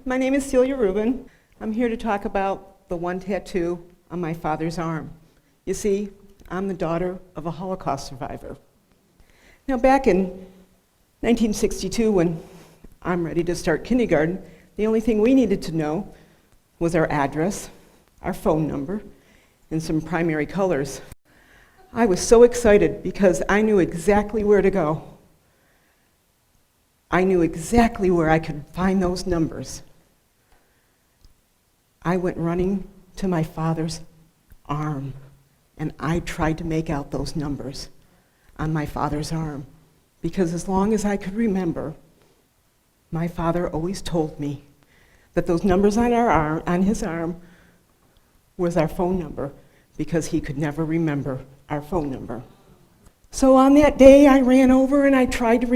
My name is Celia Rubin. I'm here to talk about the one tattoo on my father's arm. You see, I'm the daughter of a Holocaust survivor. Now, back in 1962, when I'm ready to start kindergarten, the only thing we needed to know was our address, our phone number, and some primary colors. I was so excited because I knew exactly where to go. I knew exactly where I could find those numbers. I went running to my father's arm, and I tried to make out those numbers on my father's arm, because as long as I could remember, my father always told me that those numbers on his arm was our phone number, because he could never remember our phone number. So on that day, I ran over and I tried to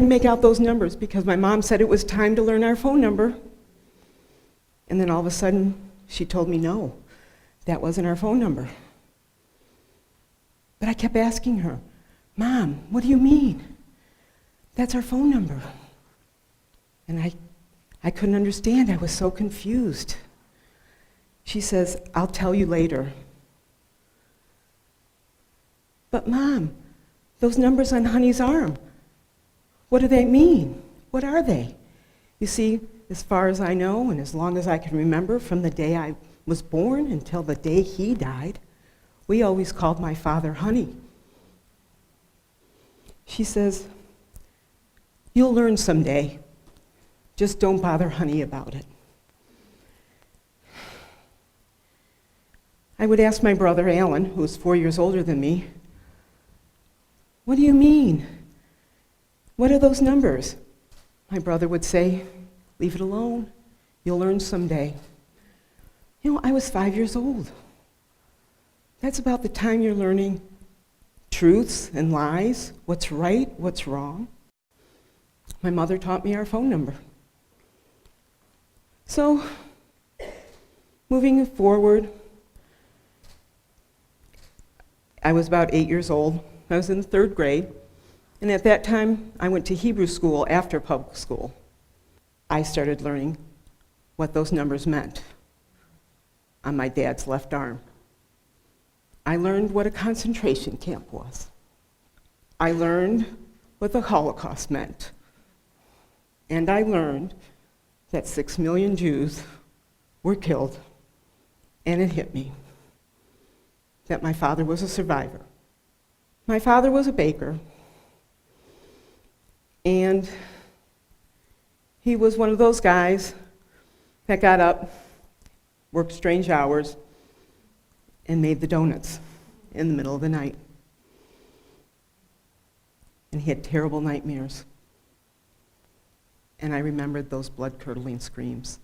make out those numbers, because my mom said it was time to learn our phone number. And then all of a sudden, she told me no, that wasn't our phone number. But I kept asking her, Mom, what do you mean? That's our phone number. And I couldn't understand. I was so confused. She says, I'll tell you later. But Mom, those numbers on Honey's arm, what do they mean? What are they? You see, as far as I know, and as long as I can remember, from the day I was born until the day he died, we always called my father Honey. She says, you'll learn someday. Just don't bother Honey about it. I would ask my brother Alan, who was 4 years older than me, what do you mean? What are those numbers? My brother would say, leave it alone. You'll learn someday. You know, I was 5 years old. That's about the time you're learning truths and lies, what's right, what's wrong. My mother taught me our phone number. So, moving forward, I was about 8 years old. I was in the 3rd grade. And at that time, I went to Hebrew school after public school. I started learning what those numbers meant on my dad's left arm. I learned what a concentration camp was. I learned what the Holocaust meant. And I learned that 6 million Jews were killed, and it hit me that my father was a survivor. My father was a baker. And he was one of those guys that got up, worked strange hours, and made the donuts in the middle of the night. And he had terrible nightmares. And I remembered those blood-curdling screams.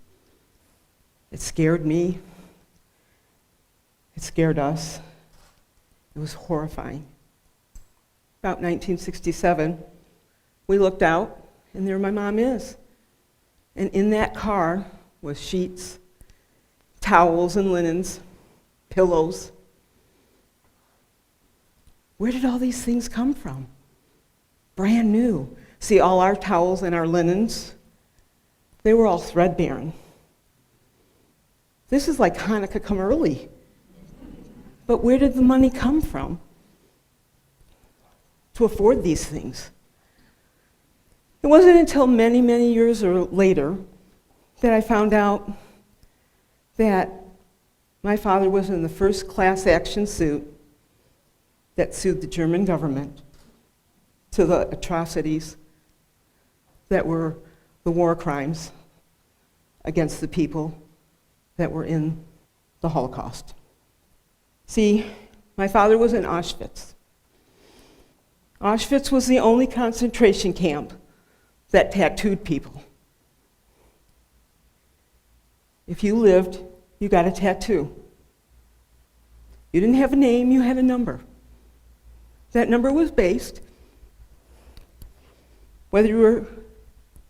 It scared me. It scared us. It was horrifying. About 1967, we looked out, and there my mom is. And in that car was sheets, towels and linens, pillows. Where did all these things come from? Brand new. See, all our towels and our linens, they were all threadbare. This is like Hanukkah come early. But where did the money come from to afford these things? It wasn't until many, many years later that I found out that my father was in the first class action suit that sued the German government to the atrocities that were the war crimes against the people that were in the Holocaust. See, my father was in Auschwitz. Auschwitz was the only concentration camp that tattooed people. If you lived, you got a tattoo. You didn't have a name, you had a number. That number was based, whether you were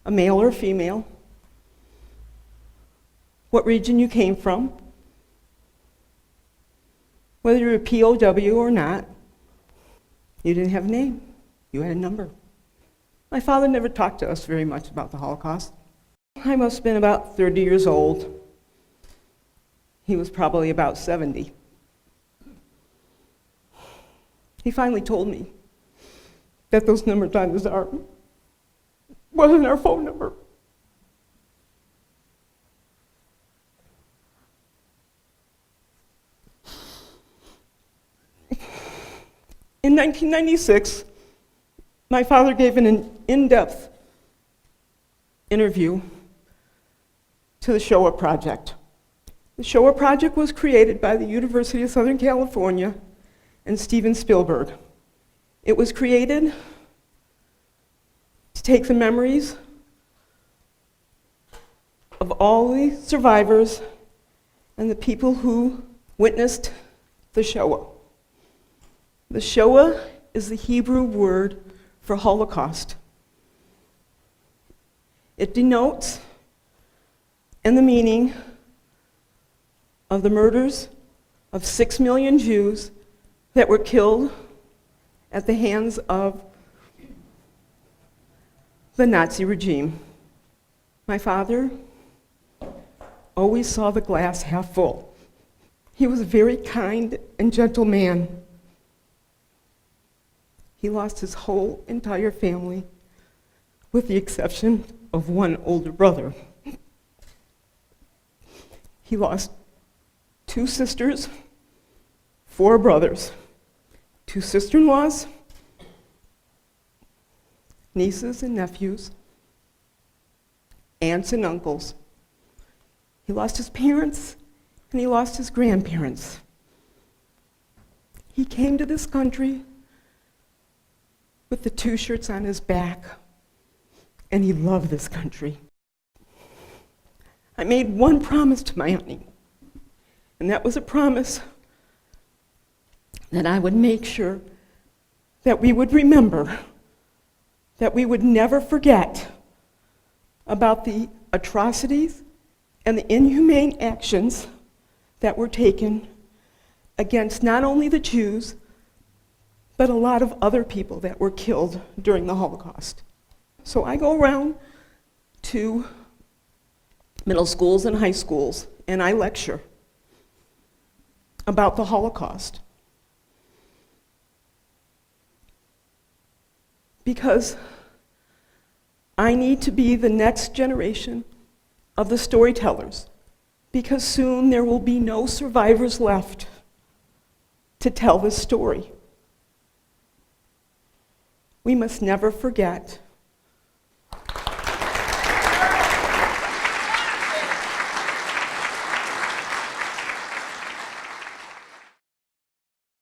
a male or a female, what region you came from, whether you were a POW or not. You didn't have a name, you had a number. My father never talked to us very much about the Holocaust. I must have been about 30 years old. He was probably about 70. He finally told me that those numbers on his arm wasn't our phone number. In 1996, my father gave an in-depth interview to the Shoah Project. The Shoah Project was created by the University of Southern California and Steven Spielberg. It was created to take the memories of all the survivors and the people who witnessed the Shoah. The Shoah is the Hebrew word for Holocaust. It denotes in the meaning of the murders of 6 million Jews that were killed at the hands of the Nazi regime. My father always saw the glass half full. He was a very kind and gentle man. He lost his whole entire family, with the exception of one older brother. He lost 2 sisters, 4 brothers, 2 sister-in-laws, nieces and nephews, aunts and uncles. He lost his parents, and he lost his grandparents. He came to this country with the 2 shirts on his back, and he loved this country. I made one promise to my auntie, and that was a promise that I would make sure that we would remember, that we would never forget about the atrocities and the inhumane actions that were taken against not only the Jews, but a lot of other people that were killed during the Holocaust. So I go around to middle schools and high schools, and I lecture about the Holocaust. Because I need to be the next generation of the storytellers, because soon there will be no survivors left to tell this story. We must never forget